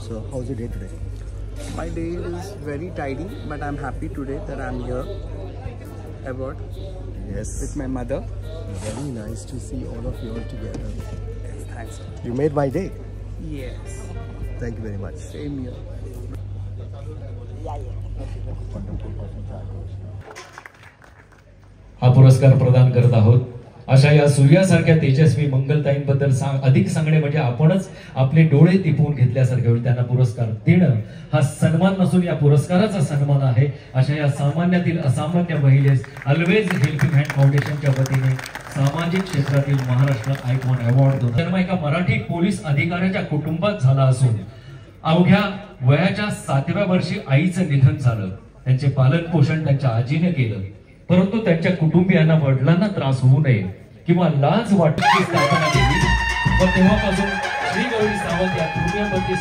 So how's your day today? My day is very tidy, but I'm happy today that I'm here. About Yes. with my mother. Very nice to see all of you all together. Yes, thanks. You made my day. Yes, Thank you very much. same here. हा पुरस्कार प्रदान करत आहोत. अशा या सूर्यासारख्या तेजस्वी मंगलताईंबद्दल अधिक सांगणे म्हणजे आपणच आपले डोळे दिपवून घेतल्यासारखे होईल. त्यांना पुरस्कार देणं हा सन्मान नसून या पुरस्काराचा सन्मान आहे. अशा या सामान्यातील असामान्य महिलेस ऑलवेज हेल्पिंग हँड फाउंडेशनच्या वतीने सामाजिक क्षेत्रातील महाराष्ट्र आयकॉन अवॉर्ड जन्म एका मराठी पोलीस अधिकाऱ्याच्या कुटुंबात झाला असून अवघ्या वयाच्या 7व्या वर्षी आईचं निधन झालं. त्यांचे पालन पोषण त्यांच्या आजीने केलं, परंतु त्यांच्या कुटुंबियांना वडिलांना त्रास होऊ नये किंवा लाज वाटण्याची स्थापना केली व तेव्हापासून श्री गौरी सावंत या कुटुंबावरती